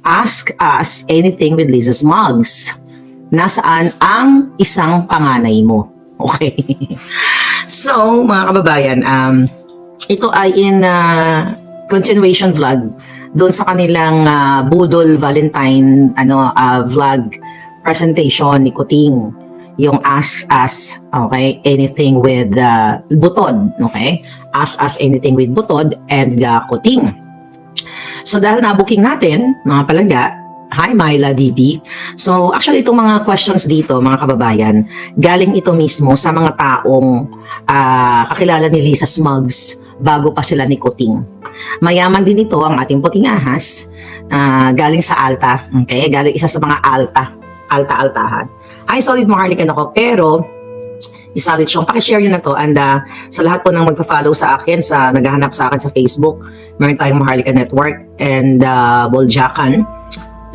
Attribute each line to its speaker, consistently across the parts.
Speaker 1: Ask Us Anything with Lisa Smugs. Nasaan ang isang panganay mo? Okay. So, mga kababayan, ito ay in continuation vlog doon sa kanilang Budol Valentine vlog presentation ni Kuting, yung Ask Us, okay, anything with Butod, okay? Ask Us Anything with Butod and Kuting. So dahil na-booking natin, mga palangga, hi Myla DB. So actually itong mga questions dito, mga kababayan, galing ito mismo sa mga taong kakilala ni Lisa Smugs bago pa sila ni Kuting. Mayaman din ito ang ating puting ahas, galing sa Alta. Okay, galing isa sa mga altahan. Ay, solid Maharlikan ako, pero isolid siyang pakishare yun na to. And sa lahat po ng magpa-follow sa akin, sa naghahanap sa akin sa Facebook, meron tayong Maharlika Network and Boljakan.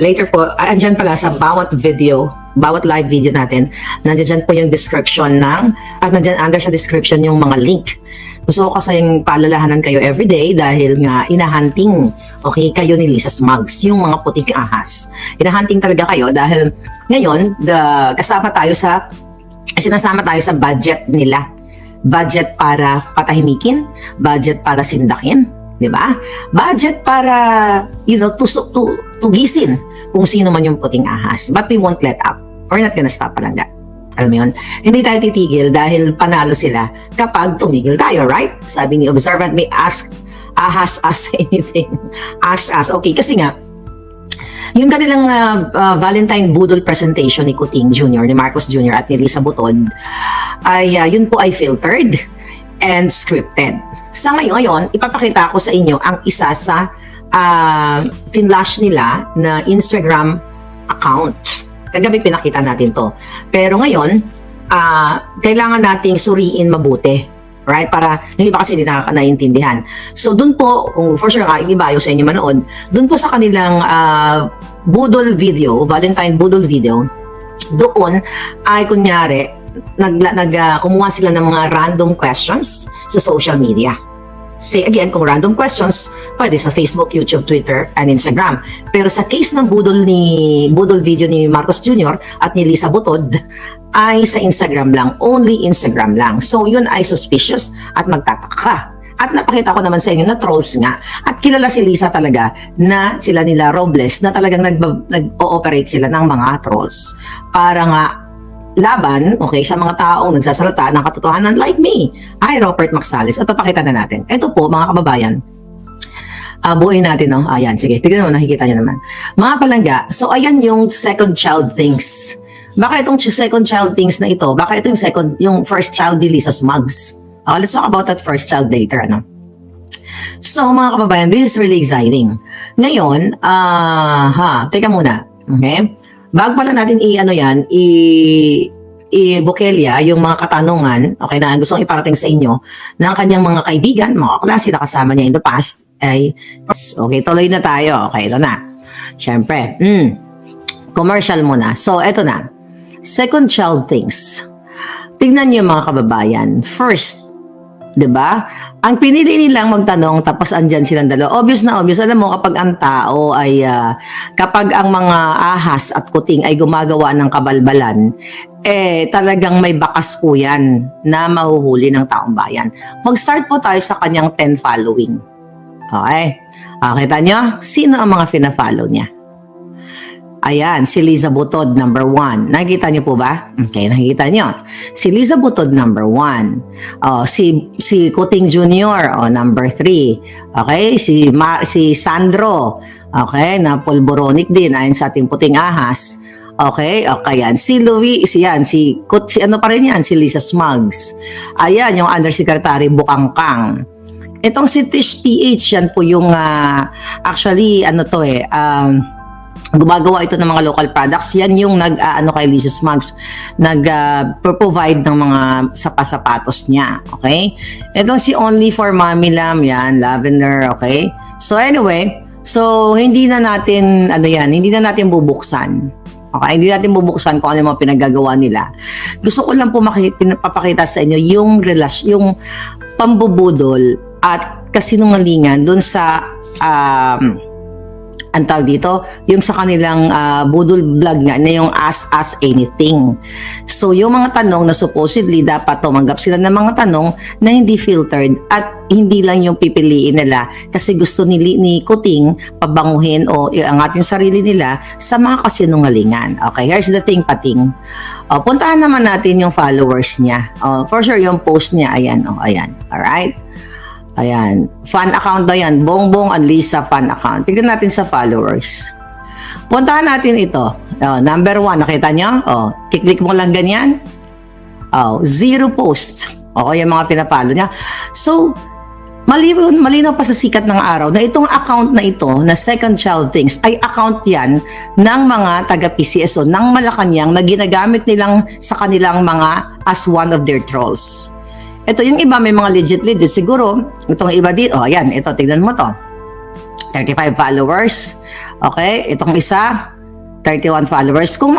Speaker 1: Later po, andyan pala sa bawat live video natin, nandiyan po yung description at nandiyan under sa description yung mga link. Gusto ko kasing paalalahanan kayo everyday dahil nga inahunting, okay, kayo ni Lisa Smugs, yung mga puting ahas. Inahunting talaga kayo dahil ngayon, sinasama tayo sa budget nila. Budget para patahimikin, budget para sindakin, di ba? Budget para, tugisin kung sino man yung puting ahas. But we won't let up. We're not gonna stop palangga. Alam mo yun? Hindi tayo titigil dahil panalo sila kapag tumigil tayo, right? Sabi ni Observant, may ask us anything. Ask us. Okay, kasi nga, yung kanilang Valentine Budol presentation ni Kuting Jr., ni Marcos Jr. at ni Lisa Butod, ay yun po ay filtered and scripted. Sa ngayon, ipapakita ko sa inyo ang isa sa finlash nila na Instagram account. Kagabi pinakita natin to. Pero ngayon, kailangan nating suriin mabuti. Right? Para yung iba kasi hindi nakakanaintindihan. So dun po, kung for sure yung iba ayaw sa inyo manood, dun po sa kanilang Budol video, Valentine Budol video, doon ay kunyari, kumuha sila ng mga random questions sa social media. Say again, kung random questions, pwede sa Facebook, YouTube, Twitter, and Instagram. Pero sa case ng Budol video ni Marcos Jr. at ni Lisa Butod, ay sa Instagram lang, only Instagram lang. So yun ay suspicious at magtataka ka. At napakita ko naman sa inyo na trolls nga. At kilala si Lisa talaga na sila nila Robles na talagang nag-ooperate sila ng mga trolls. Para nga laban, okay, sa mga taong nagsasalita ng katotohanan like me, ay Robert Maxalis. At papakita na natin. Ito po, mga kababayan, buuin natin, no? Ayan, sige, tignan mo, nakikita nyo naman. Mga palangga, so ayan yung second child things. Baka itong second child things na ito, baka ito yung first child ni Lisa Smugs. Let's talk about that first child later, ano? So, mga kababayan, this is really exciting. Ngayon, teka muna, okay? Bago pala natin i-bukelya yung mga katanungan, okay, na gustong iparating sa inyo ng kanyang mga kaibigan, mga klase na kasama niya in the past, okay, tuloy na tayo. Okay, ito na. Siyempre, commercial muna. So, ito na. Second child things. Tignan niyo mga kababayan. First, di ba? Ang pinili nilang magtanong tapos andyan silang dalawa. Obvious na obvious. Alam mo, kapag ang tao ay, kapag ang mga ahas at kuting ay gumagawa ng kabalbalan, talagang may bakas po yan na mahuhuli ng taong bayan. Mag-start po tayo sa kanyang 10 following. Okay? Kita nyo? Sino ang mga fina-follow niya? Ayan, si Lisa Butod, number 1. Nakikita niyo po ba? Okay, nakikita niyo. Si Lisa Butod, number 1. Si Kuting Jr., number 3. Okay, si Sandro, okay, na pulboronic din, ayon sa ating puting ahas. Okay, yan. Si Louie, si ano pa rin yan, si Lisa Smugs. Ayan, yung Undersecretary Bukangkang. Itong si Tish PH, yan po yung, actually, gumagawa ito ng mga local products. Yan yung kay Lisa Smugs, provide ng mga sapatos niya. Okay? Itong si Only for Mommy Lam, yan, Lavender, okay? So anyway, hindi na natin bubuksan. Okay, hindi natin bubuksan kung ano yung mga pinaggagawa nila. Gusto ko lang po papakita sa inyo yung pambubudol at kasinungalingan dun sa ang tawag dito, yung sa kanilang budol vlog nga na yung Ask Us Anything. So yung mga tanong na supposedly dapat tumanggap sila ng mga tanong na hindi filtered at hindi lang yung pipiliin nila kasi gusto ni Kuting pabanguhin o iangat yung sarili nila sa mga kasinungalingan. Okay, here's the thing, Pating. Puntahan naman natin yung followers niya. For sure, yung post niya, ayan. Ayan. Alright? Ayan. Fan account daw yan. Bongbong Alisa fan account. Tignan natin sa followers. Puntahan natin ito. Number 1, nakita nyo? Kiklik mo lang ganyan. 0 post. Yung mga pinapalo niya. So, malinaw pa sa sikat ng araw na itong account na ito, na Second Child Things, ay account yan ng mga taga-PCSO ng Malacanang na ginagamit nilang sa kanilang mga as one of their trolls. Ito, yung iba may mga legit siguro. Itong iba dito, ayan, ito, tignan mo to. 35 followers. Okay, itong isa, 31 followers. Kung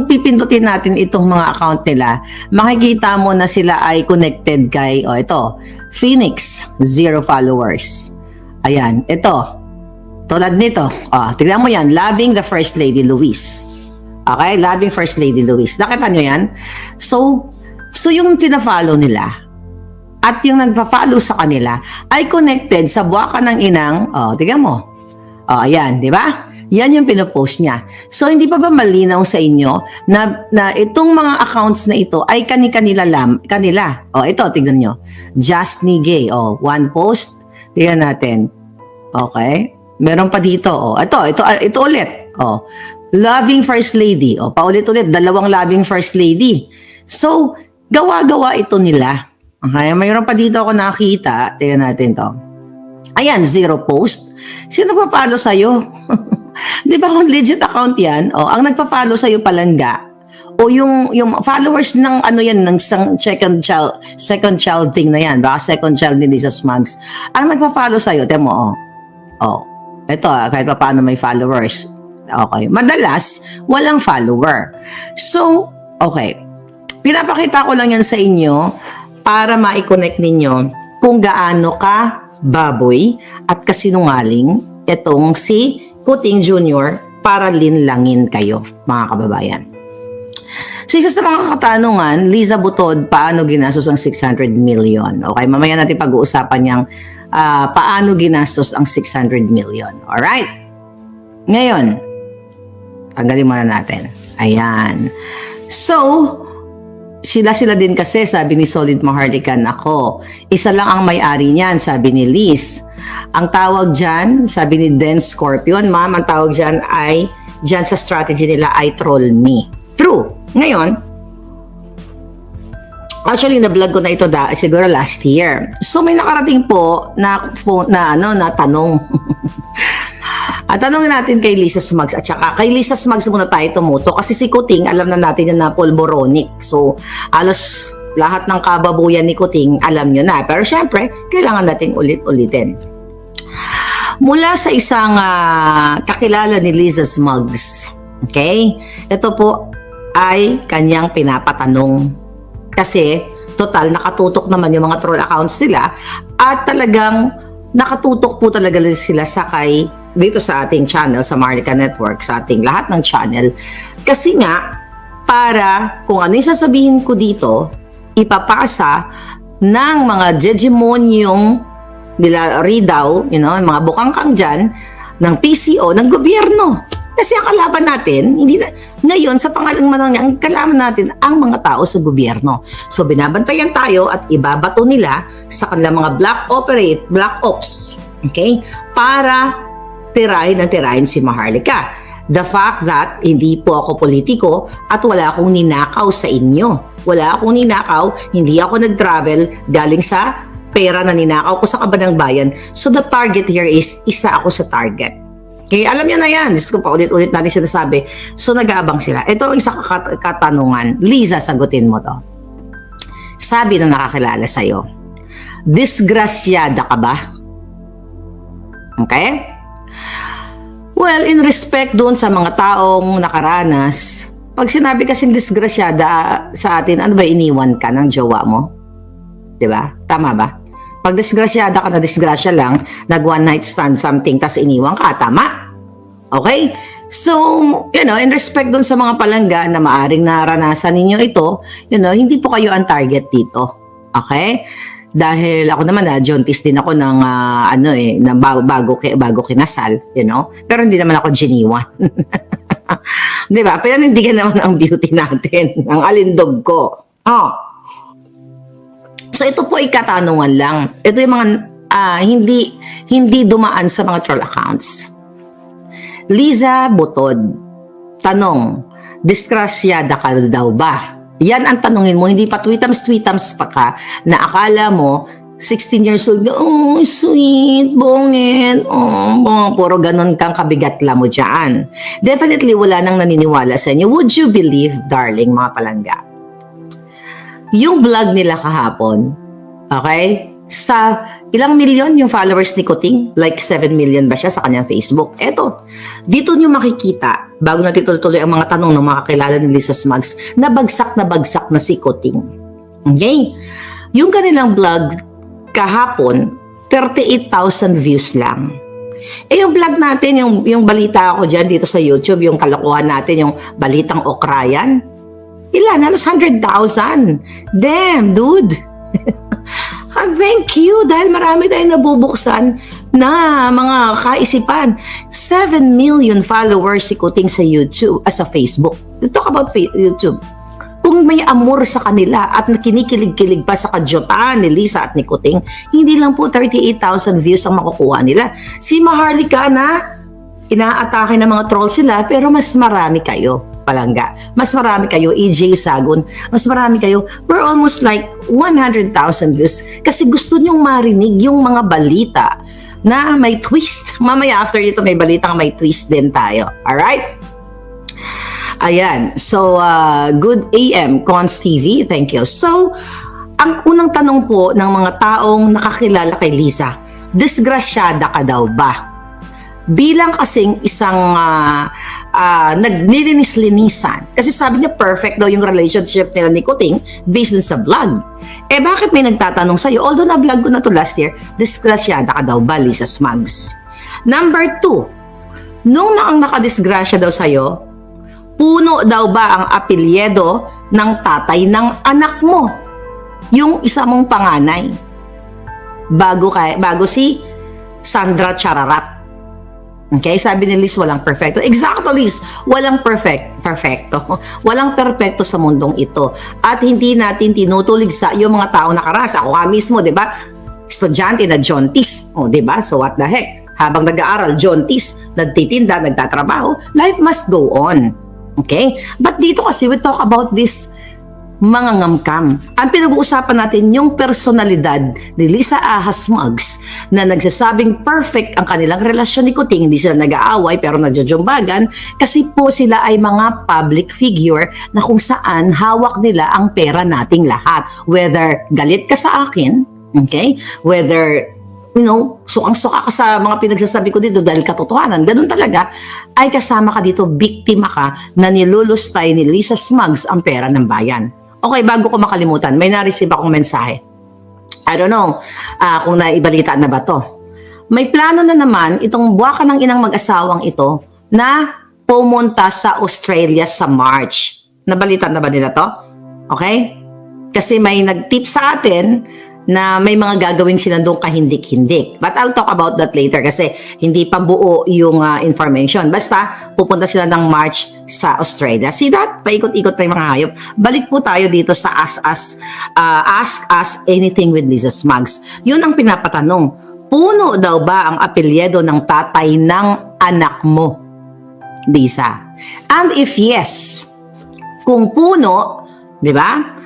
Speaker 1: pipindutin natin itong mga account nila, makikita mo na sila ay connected kay, ito, Phoenix, 0 followers. Ayan, ito. Tulad nito. Tignan mo yan, Loving the First Lady Luis. Okay, Loving First Lady Luis. Nakita nyo yan? So yung pina-follow nila, at yung nagpa-follow sa kanila ay connected sa buwaka ng inang, tignan mo. Ayan, di ba? Yan yung pinopost niya. So, hindi pa ba malinaw sa inyo na itong mga accounts na ito ay kanila. Ito, tignan nyo. Just Me Gay. 1 post. Tignan natin. Okay. Meron pa dito. Ito ulit. Loving First Lady. Paulit-ulit. 2 Loving First Lady. So, gawa-gawa ito nila. Okay, mayroon pa dito ako nakita. Tingnan natin to. Ayan, 0 post. Sino nagpa-follow sa'yo? Di ba kung legit account yan? Ang nagpa-follow sa'yo palangga. O yung followers ng ng second child thing na yan. Baka second child ni Lisa Smugs. Ang nagpa-follow sa'yo, tingnan mo, ito, kahit pa paano may followers. Okay. Madalas, walang follower. So, okay. Pinapakita ko lang yan sa inyo para ma-connect ninyo kung gaano ka baboy at kasinungaling itong si Kuting Jr. para linlangin kayo, mga kababayan. So, isa sa mga katanungan, Liza Butod, paano ginastos ang 600 million? Okay, mamaya natin pag-uusapan niyang paano ginastos ang 600 million. Alright? Ngayon, tanggalin muna natin. Ayan. So, sila din kasi, sabi ni Solid Maharlikan, ako. Isa lang ang may-ari niyan, sabi ni Liz. Ang tawag dyan, sabi ni Den Scorpion, ma'am, ang tawag dyan ay, dyan sa strategy nila ay troll me. True. Ngayon, actually, na-vlog ko na ito siguro last year. So, may nakarating po na tanong. At tanongin natin kay Lisa Smugs at saka kay Lisa Smugs muna tayo tumuto kasi si Kuting, alam na natin na polboronic. So, alos lahat ng kababuyan ni Kuting, alam nyo na. Pero syempre, kailangan natin ulit-ulitin. Mula sa isang kakilala ni Lisa Smugs, okay? Ito po ay kanyang pinapatanong. Kasi, total, nakatutok naman yung mga troll accounts sila at talagang nakatutok po talaga sila dito sa ating channel, sa Marlica Network, sa ating lahat ng channel. Kasi nga, para kung ano yung sasabihin ko dito, ipapasa ng mga hegemonyong nila Ridaw, mga bukangkang dyan, ng PCO, ng gobyerno. Kasi ang kalaban natin, ngayon sa pangalang manang niya, ang kalaban natin ang mga tao sa gobyerno. So binabantayan tayo at ibabato nila sa kanilang mga black ops, okay? Para tirahin si Maharlika. The fact that hindi po ako politiko at wala akong ninakaw sa inyo. Wala akong ninakaw, hindi ako nag-travel galing sa pera na ninakaw ko sa kabanang bayan. So the target here is, isa ako sa target. Okay, alam niyo na yan. Diyos ko pa ulit-ulit natin sinasabi. So nag-aabang sila. Ito ang isa katanungan. Liza, sagutin mo to. Sabi na nakakilala sa'yo, disgrasyada ka ba? Okay? Well, in respect doon sa mga taong nakaranas, pag sinabi kasing disgrasyada sa atin, ano ba, iniwan ka ng jowa mo? Diba? Tama ba? Pag disgrasyada ka na disgrasya lang, nag one night stand something, tas iniwan ka, tama? Okay? So, in respect dun sa mga palangga na maaring naranasan ninyo ito, hindi po kayo ang target dito. Okay? Dahil ako naman jauntis din ako ng ng bago kinasal, Pero hindi naman ako genuine. 'Di ba? Pinanindigan naman ang beauty natin, ang alindog ko. So ito po ay katanungan lang. Ito yung mga hindi dumaan sa mga troll accounts. Liza Butod, tanong, disgrasyada ka daw ba? Yan ang tanungin mo, hindi pa tweetams pa ka na akala mo 16 years old, oh, sweet, bongin, puro ganun kang kabigatla mo dyan. Definitely wala nang naniniwala sa inyo. Would you believe, darling, mga palangga? Yung vlog nila kahapon, okay? Sa ilang milyon yung followers ni Kuting? Like 7 million ba siya sa kanyang Facebook? Eto, dito nyo makikita, bago natin tuloy ang mga tanong ng mga kakilala ni Lisa Smugs, na bagsak na si Kuting. Okay? Yung kanilang vlog kahapon, 38,000 views lang. Yung vlog natin, yung balita ako dyan dito sa YouTube, yung kalokohan natin, yung balitang okrayan, ilan? Halos 100,000. Damn, dude! Thank you dahil marami tayong nabubuksan na mga kaisipan. 7 million followers si Kuting sa YouTube, sa Facebook. Talk about YouTube. Kung may amor sa kanila at nakinikilig-kilig pa sa kadyutan ni Lisa at ni Kuting, hindi lang po 38,000 views ang makukuha nila. Si Maharlika na inaatake ng mga troll sila, pero mas marami kayo. Palangga. Mas marami kayo, EJ Sagun, mas marami kayo, we're almost like 100,000 views kasi gusto nyong marinig yung mga balita na may twist. Mamaya after ito may balitang may twist din tayo. Alright? Ayan. So, good AM, Cons TV. Thank you. So, ang unang tanong po ng mga taong nakakilala kay Lisa, disgrasyada ka daw ba? Bilang kasing isang naglilinis-linisan. Kasi sabi niya perfect daw yung relationship nila ni Kuting based dun sa vlog. Bakit may nagtatanong sa'yo? Although na-vlog ko na to last year, disgrasyada ka daw ba, Lisa Smugs? Number 2, nung ang nakadisgrasya daw sa'yo, puno daw ba ang apelyedo ng tatay ng anak mo? Yung isa mong panganay. Bago si Sandra Chararat. Okay, sabi ni Liz, walang perfecto. Exactly, Liz, walang perfecto. Walang perfecto sa mundong ito. At hindi natin tinutulig sa yung mga taong nakarasa. Ako mismo, di ba? Estudyante na jauntis. Di ba? So what the heck? Habang nag-aaral, jauntis, nagtitinda, nagtatrabaho, life must go on. Okay? But dito kasi, we talk about this mga ngamkam. Ang pinag-uusapan natin yung personalidad ni Lisa Smugs na nagsasabing perfect ang kanilang relasyon ni Kuting. Hindi sila nag-aaway pero nagjojombagan kasi po sila ay mga public figure na kung saan hawak nila ang pera nating lahat. Whether galit ka sa akin, okay? Whether sukang-suka ka sa mga pinagsasabi ko dito dahil katotohanan, ganun talaga, ay kasama ka dito, biktima ka na nilulustay ni Lisa Smugs ang pera ng bayan. Okay, bago ko makalimutan, may na-receive akong mensahe. I don't know kung naibalita na ba to. May plano na naman itong buwaka ng inang mag-asawang ito na pumunta sa Australia sa March. Nabalita na ba nila to? Okay? Kasi may nag-tip sa atin na may mga gagawin sila doon kahindik-hindik. But I'll talk about that later kasi hindi pa buo yung information. Basta, pupunta sila ng March sa Australia. See that? Paikot-ikot pa yung mga hayop. Balik po tayo dito sa Ask Us Anything with Lisa Smugs. Yun ang pinapatanong. Puno daw ba ang apelyedo ng tatay ng anak mo, Lisa? And if yes, kung puno, di ba?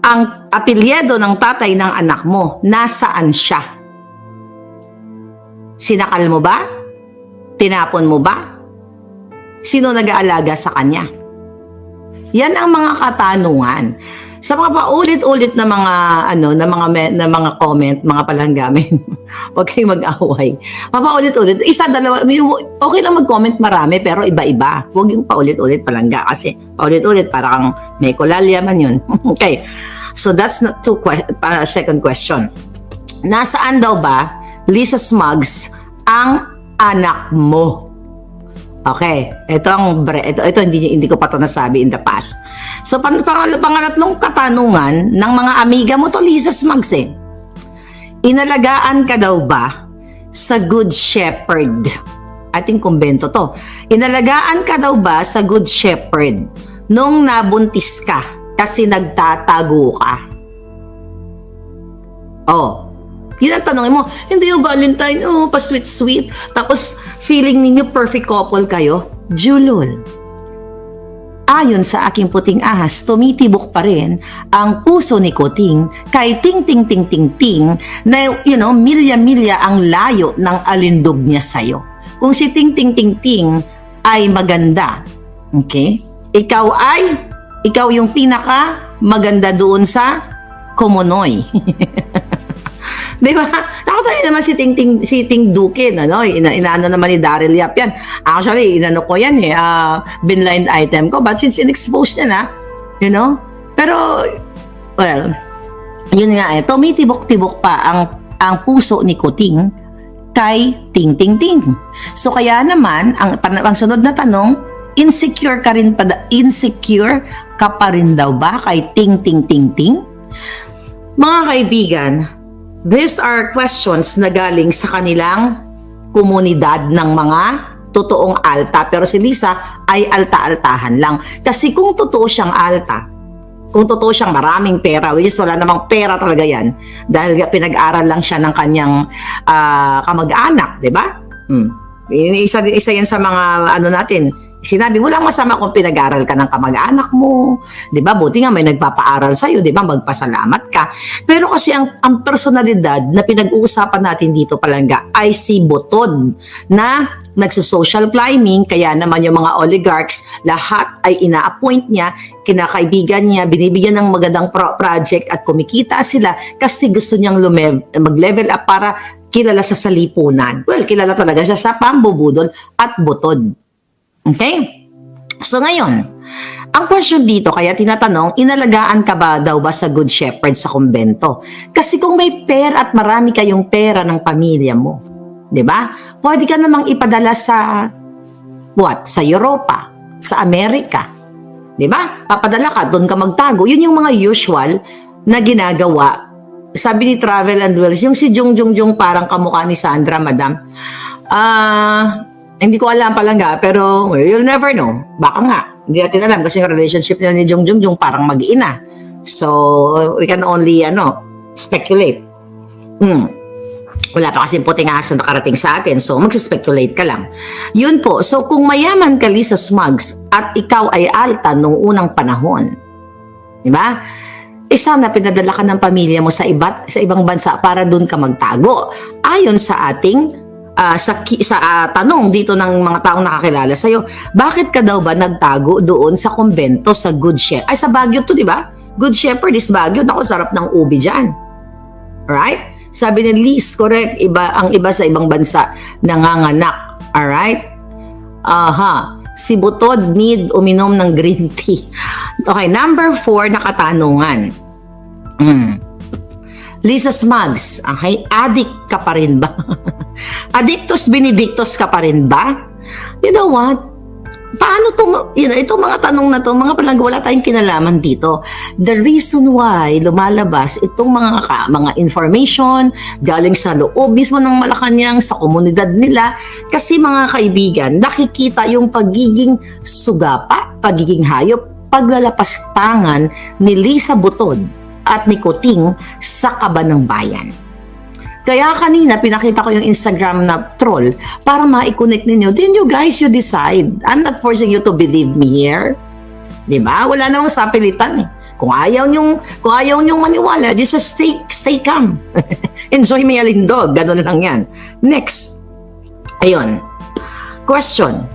Speaker 1: Ang apelyedo ng tatay ng anak mo, nasaan siya? Sinakal mo ba? Tinapon mo ba? Sino nag-aalaga sa kanya? Yan ang mga katanungan. Sa mga paulit-ulit na mga na mga comment, mga palanggamin, huwag kayong mag-away. Paulit-ulit, isa, dalawa, okay lang mag-comment marami pero iba-iba. Huwag yung paulit-ulit palangga kasi paulit-ulit parang may kulalya man yun. Okay. So that's not second question. Nasaan daw ba, Lisa Smugs, ang anak mo? Okay, ito hindi ko pa to nasabi in the past. So pangalatlong katanungan ng mga amiga mo to, Lisa Smugs eh. Inalagaan ka daw ba sa Good Shepherd? Ating kumbento to. Inalagaan ka daw ba sa Good Shepherd nung nabuntis ka kasi nagtatago ka? Oh, yun ang tanongin mo. Hindi yung Valentine, pa-sweet-sweet. Tapos, feeling ninyo perfect couple kayo? Julol. Ayon sa aking puting ahas, tumitibok pa rin ang puso ni Kuting kay Ting Ting Ting Ting Ting na, milya-milya ang layo ng alindog niya sa'yo. Kung si Ting Ting Ting Ting ay maganda, okay? Ikaw yung pinaka maganda doon sa Kumunoy. Di ba? Nakatayo naman si Ting Dukin, inaano naman ni Daryl Yap yan. Actually, inano ko yan binline item ko, but since in-expose niya na, pero, well, yun nga tumitibok-tibok pa ang puso ni Kuting kay Ting Ting Ting. So, kaya naman, ang sunod na tanong, insecure ka pa rin daw ba kay Ting Ting Ting Ting? Mga kaibigan, these are questions na galing sa kanilang komunidad ng mga totoong alta. Pero si Lisa ay alta-altahan lang. Kasi kung totoo siyang alta, kung totoo siyang maraming pera, which is wala namang pera talaga yan, dahil pinag-aral lang siya ng kanyang kamag-anak, di ba? Isa yan sa mga natin. Sinabi mo lang masama kung pinag-aral ka ng kamag-anak mo, 'di ba? Buti nga may nagpapaaral sa iyo, 'di ba? Magpasalamat ka. Pero kasi ang personalidad na pinag-uusapan natin dito palangga ay si Butod na nagso-social climbing, kaya naman yung mga oligarchs lahat ay ina-appoint niya, kinakaibigan niya, binibigyan ng magandang project at kumikita sila kasi gusto niyang mag-level up para kilala sa lipunan. Well, kilala talaga siya sa pambubudol at butod. Okay? So ngayon, ang question dito, kaya tinatanong, inalagaan ka ba daw ba sa Good Shepherd sa kumbento? Kasi kung may pera at marami kayong pera ng pamilya mo, di ba? Pwede ka namang ipadala sa sa Europa, sa Amerika. Di ba? Papadala ka, doon ka magtago. Yun yung mga usual na ginagawa. Sabi ni Travel and Wells, yung si Jung parang kamukha ni Sandra, madam. Hindi ko alam palangga, pero you'll never know. Baka nga. Hindi natin alam kasi yung relationship nila ni Jung parang mag-ina. So, we can only, speculate. Wala pa kasi puting ahas na nakarating sa atin. So, mag-speculate ka lang. Yun po. So, kung mayaman ka, Lisa Smugs, at ikaw ay alta nung unang panahon, di ba? Sana pinadala ka ng pamilya mo sa ibang bansa para doon ka magtago. Ayon sa ating tanong dito ng mga taong nakakilala sa'yo, bakit ka daw ba nagtago doon sa kumbento sa Good Shepherd? Ay, sa Baguio to, di ba? Good Shepherd is Baguio. Naku, sarap ng ubi dyan. Alright? Sabi ni Liz, correct, ang iba sa ibang bansa nanganganak. Alright? Si Butod need uminom ng green tea. Okay, number 4 na katanungan. Lisa Smugs, okay, addict ka pa rin ba? Addictus benedictus ka pa rin ba? You know what? Paano itong mga tanong na to, mga palangga, wala tayong kinalaman dito. The reason why lumalabas itong mga information galing sa loob mismo ng Malacanang, sa komunidad nila, kasi mga kaibigan, nakikita yung pagiging sugapa, pagiging hayop, paglalapastangan ni Lisa Butod at ni Kuting sa Kaba ng Bayan. Kaya kanina pinakita ko yung Instagram na troll para ma-connect ninyo. Then you guys, you decide. I'm not forcing you to believe me here. Diba? Wala namang sapilitan eh. Kung ayaw nyong maniwala, just stay calm. Enjoy may alindog. Ganun lang yan. Next. Ayun. Question.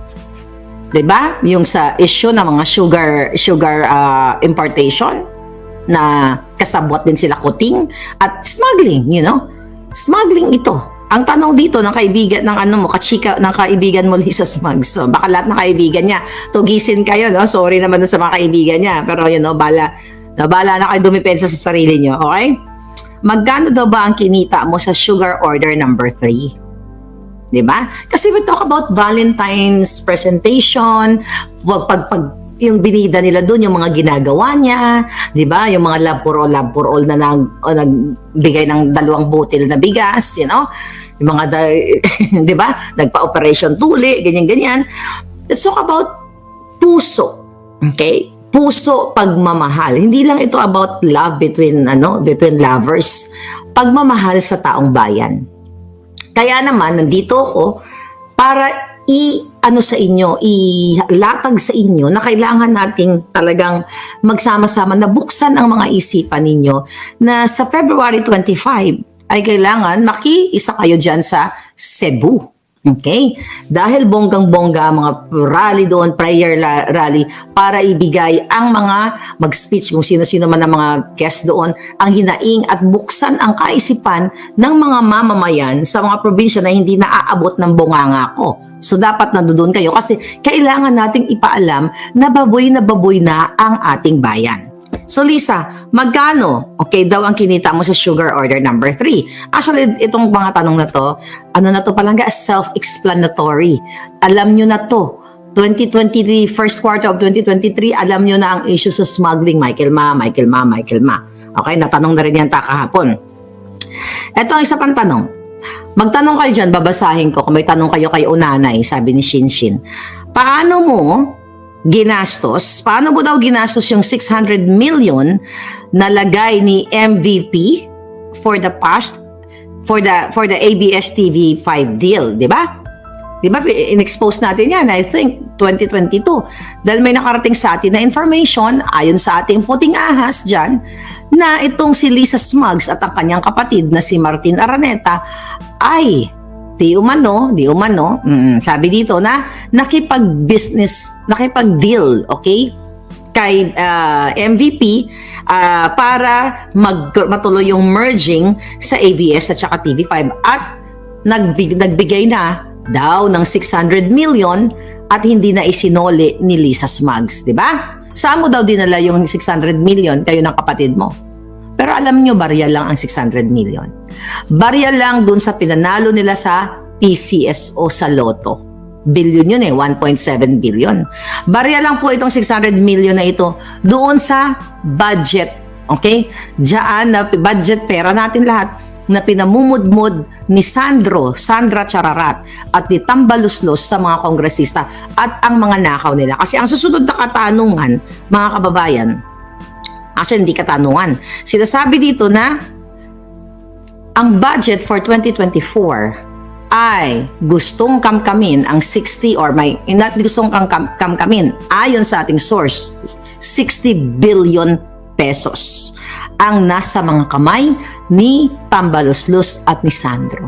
Speaker 1: Diba? Yung sa issue ng mga sugar importation na kasabwat din sila Kuting at smuggling, Smuggling ito. Ang tanong dito ng kaibigan ng kaibigan mo Lisa Smugs. So, baka lahat ng kaibigan niya tugisin kayo, no? Sorry naman sa mga kaibigan niya, pero bala na kayo dumipensa sa sarili niyo, okay? Magkano daw ba ang kinita mo sa sugar order number 3? 'di ba? Kasi we talk about Valentine's presentation, pag yung binida nila doon, yung mga ginagawa niya, 'di ba? Yung mga love for all na nagbigay ng 2 butil na bigas, yung mga 'di ba? Nagpa-operation tuli, ganyan. Let's talk about puso. Okay? Puso, pagmamahal. Hindi lang ito about love between lovers. Pagmamahal sa taong bayan. Kaya naman nandito ako para ilatag sa inyo na kailangan nating talagang magsama-sama na buksan ang mga isipan ninyo na sa February 25 ay kailangan makiisa kayo dyan sa Cebu. Okay? Dahil bonggang-bongga mga rally doon, prayer rally, para ibigay ang mga mag-speech, kung sino-sino man ang mga guest doon, ang hinaing at buksan ang kaisipan ng mga mamamayan sa mga probinsya na hindi naaabot ng bunganga ko. So dapat nandoon kayo kasi kailangan nating ipaalam na baboy na ang ating bayan. So Lisa, magkano daw ang kinita mo sa sugar order number 3? Actually, itong mga tanong na to, palangga, self-explanatory. Alam nyo na to. 2023, first quarter of 2023, alam nyo na ang issue sa smuggling. Michael Ma. Okay, natanong na rin yan kahapon. Ito ang isa pang tanong. Magtanong kayo dyan, babasahin ko. Kung may tanong kayo kay Unanay, sabi ni Shinshin. Paano mo daw ginastos yung 600 million na lagay ni MVP for the ABS-TV 5 deal, di ba? Di ba, in-expose natin yan, I think, 2022. Dahil may nakarating sa atin na information, ayon sa ating puting ahas dyan, na itong si Lisa Smugs at ang kanyang kapatid na si Martin Araneta ay di umano, sabi dito na nakipag-deal, okay, kay MVP para matuloy yung merging sa ABS at saka TV5 at nagbigay na daw ng 600 million at hindi na isinoli ni Lisa Smugs, di ba? Saan mo daw dinala yung 600 million kayo ng kapatid mo? Pero alam nyo, barya lang ang 600 million. Barya lang dun sa pinanalo nila sa PCSO sa Lotto. Billion yun 1.7 billion. Barya lang po itong 600 million na ito doon sa budget. Okay? Diyan na budget pera natin lahat na pinamumudmod ni Sandra Chararat at ni Tambaluslos sa mga kongresista at ang mga nakaw nila. Kasi ang susunod na katanungan, mga kababayan, actually hindi katanungan, sinasabi dito na ang budget for 2024 ay gustong kamkamin ang 60 or not gustong kamkamin ayon sa ating source 60 billion pesos ang nasa mga kamay ni Tambaluslos at ni Sandro.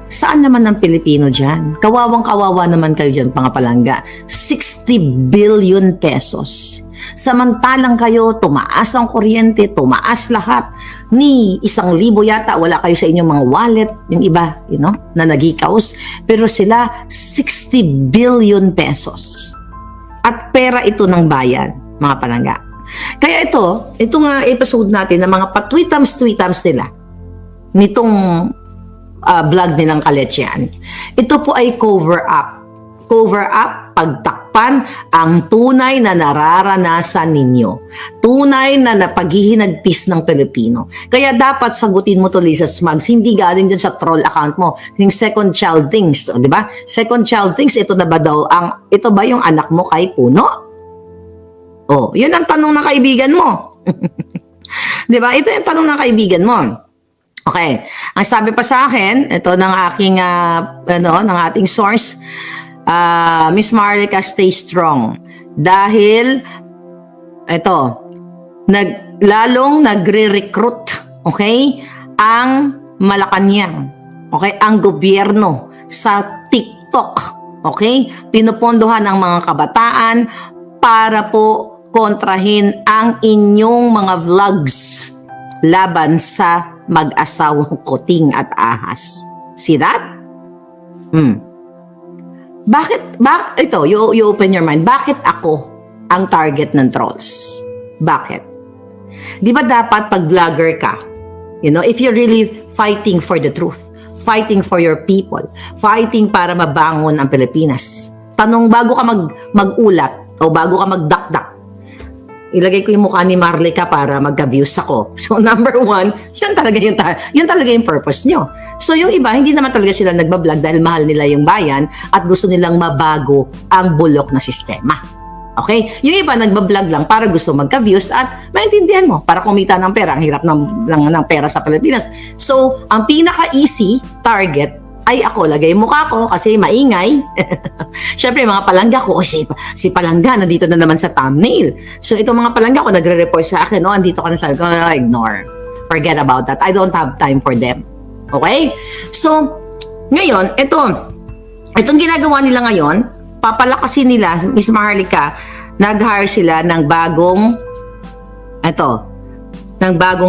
Speaker 1: Saan naman ang Pilipino dyan? Kawawang-kawawa naman kayo dyan, mga palangga. 60 billion pesos. Samantalang kayo, tumaas ang kuryente, tumaas lahat. Ni 1,000 yata, wala kayo sa inyong mga wallet, yung iba, na nagikaos. Pero sila, 60 billion pesos. At pera ito ng bayan, mga palangga. Kaya ito nga episode natin na mga patwitams nila nitong vlog nilang Kaletsyan. Ito po ay cover up, pagtakpan ang tunay na nararanasan ninyo. Tunay na napaghihinagpis ng Pilipino. Kaya dapat sagutin mo to, Lisa Smugs, hindi galing dyan sa troll account mo. Yung second child things, di ba? Second child things, ito ba yung anak mo kay Puno? Oh, yun ang tanong ng kaibigan mo. Di ba? Ito yung tanong ng kaibigan mo. Okay. Ang sabi pa sa akin, ito ng aking ng ating source, Miss Marica, stay strong. Dahil ito, lalong nagre-recruit, okay? Ang Malacanang, okay? Ang gobyerno sa TikTok, okay? Pinupondohan ang mga kabataan para po kontrahin ang inyong mga vlogs laban sa mag-asawang Kuting at Ahas. See that? Bakit ito, you open your mind, bakit ako ang target ng trolls? Bakit? Di ba dapat pag vlogger ka, if you're really fighting for the truth, fighting for your people, fighting para mabangon ang Pilipinas. Tanong bago ka mag-ulat o bago ka magdakdak, ilagay ko yung mukha ni Marlica para magka-views ako. So number one, yun talaga yung purpose nyo. So yung iba, hindi naman talaga sila nagbablog dahil mahal nila yung bayan at gusto nilang mabago ang bulok na sistema. Okay? Yung iba nagbablog lang para gusto magka-views at maintindihan mo, para kumita ng pera. Ang hirap ng pera sa Pilipinas. So, ang pinaka-easy target ay ako, lagay yung mukha ko kasi maingay. Siyempre, mga palangga ko, si palangga, nandito na naman sa thumbnail. So, itong mga palangga ko, nagre-report sa akin, andito ka na sa ko, ignore. Forget about that. I don't have time for them. Okay? So, ngayon, itong ginagawa nila ngayon, papalakasin nila, Miss Maharlika, nag-hire sila ng bagong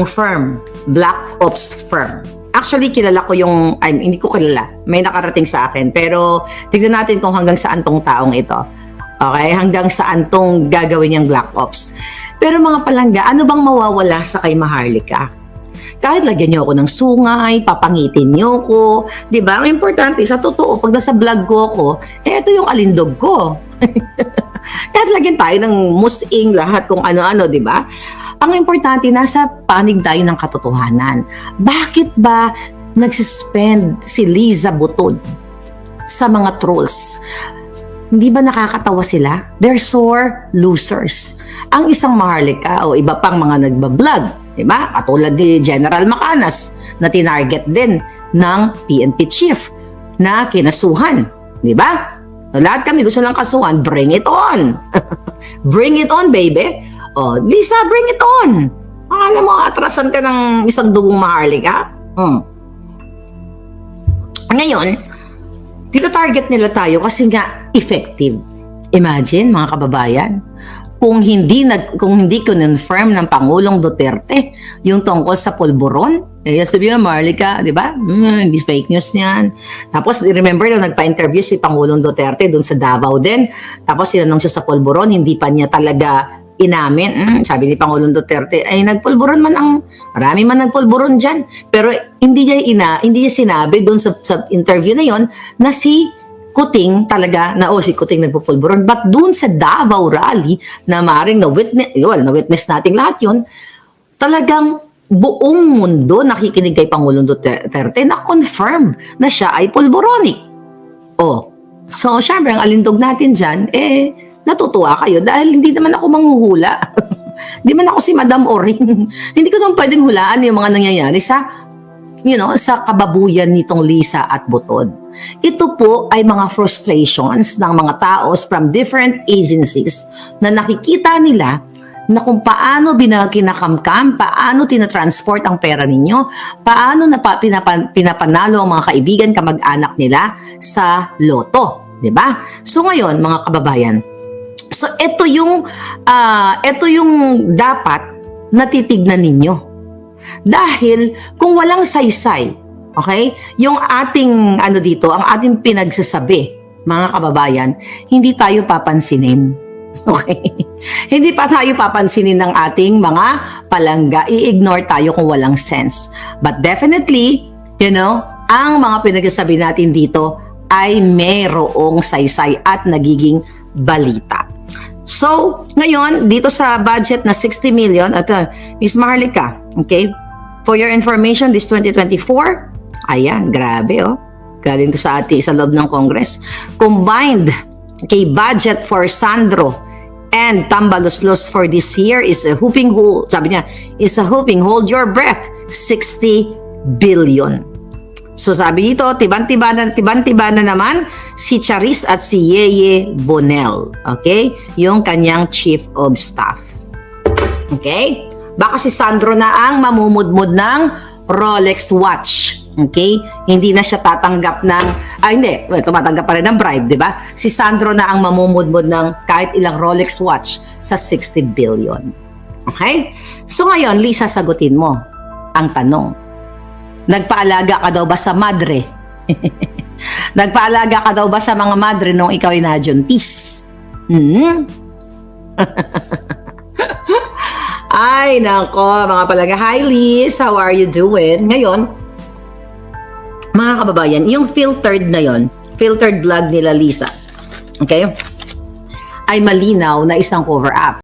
Speaker 1: firm, Black Ops firm. Actually, kilala ko hindi ko kilala, may nakarating sa akin, pero tignan natin kung hanggang saan tong taong ito. Okay, hanggang saan tong gagawin niyang Black Ops. Pero mga palangga, ano bang mawawala sa kay Maharlika? Kahit lagyan niyo ako ng sungay, papangitin niyo ko, di ba? Ang importante, sa totoo, pag nasa vlog ko ako, ito yung alindog ko. Kahit lagyan tayo ng musing, lahat kung ano-ano, di ba? Ang importante, nasa panig tayo ng katotohanan. Bakit ba nagsispend si Liza Butod sa mga trolls? Hindi ba nakakatawa sila? They're sore losers. Ang isang Maharlika o iba pang mga nagbablog, diba? Katulad ni General Macanas na tinarget din ng PNP chief na kinasuhan. Diba? Lahat kami gusto lang kasuhan. Bring it on! Bring it on, baby! Oh, Lisa, bring it on! Alam mo, atrasan ka ng isang dugong Maharlika? Ngayon, dito target nila tayo kasi nga effective. Imagine, mga kababayan, kung hindi confirm ng Pangulong Duterte yung tungkol sa pulburon, sabihin Maharlika, di ba? Hindi fake news niyan. Tapos, remember na nagpa-interview si Pangulong Duterte doon sa Davao din. Tapos, sinanong siya sa pulburon, hindi pa niya talaga inamin. Sabi ni Pangulong Duterte, ay nagpulburon man marami man nagpulburon dyan. Pero hindi niya sinabi doon sa interview na yon na si Kuting talaga, si Kuting nagpupulburon. But doon sa Davao Rally, na maaaring na-witness natin lahat yun, talagang buong mundo nakikinig kay Pangulong Duterte na confirm na siya ay pulburonic. So syempre, ang alindog natin dyan, natutuwa kayo dahil hindi naman ako manghuhula. Hindi man ako si Madam Oring. Hindi ko naman pwedeng hulaan yung mga nangyayari sa kababuyan nitong Liza at Butod. Ito po ay mga frustrations ng mga taos from different agencies na nakikita nila na kung paano kinakamkam, paano tinatransport ang pera ninyo, paano pinapanalo ang mga kaibigan, kamag-anak nila sa loto. Diba? So ngayon, mga kababayan, so ito yung dapat natitignan ninyo. Dahil kung walang saysay, okay, yung ating ang ating pinagsasabi, mga kababayan, hindi tayo papansinin. Okay? Hindi pa tayo papansinin ng ating mga palangga. I-ignore tayo kung walang sense. But definitely, ang mga pinagsasabi natin dito ay mayroong saysay at nagiging balita. So, ngayon, dito sa budget na 60 million, Miss Maharlika, okay, for your information, this 2024, ayan, grabe, galing to sa loob ng Congress, combined, okay, budget for Sandro and Tambaluslos for this year is a whooping, sabi niya, hold your breath, 60 billion. So sabi dito, tiban-tiba na naman si Charis at si Yeye Bonel. Okay? Yung kanyang chief of staff. Okay? Baka si Sandro na ang mamumudmud ng Rolex watch. Okay? Hindi na siya tatanggap ng, tumatanggap pa rin ng bribe, di ba? Si Sandro na ang mamumudmud ng kahit ilang Rolex watch sa 60 billion. Okay? So ngayon, Liza, sagutin mo ang tanong. Nagpaalaga ka daw ba sa madre? Nagpaalaga ka daw ba sa mga madre nung ikaw ay nadyuntis? Ay, nako, mga palaga. Hi, Liz. How are you doing? Ngayon, mga kababayan, yung filtered na yon, filtered vlog nila Lisa, okay, ay malinaw na isang cover up.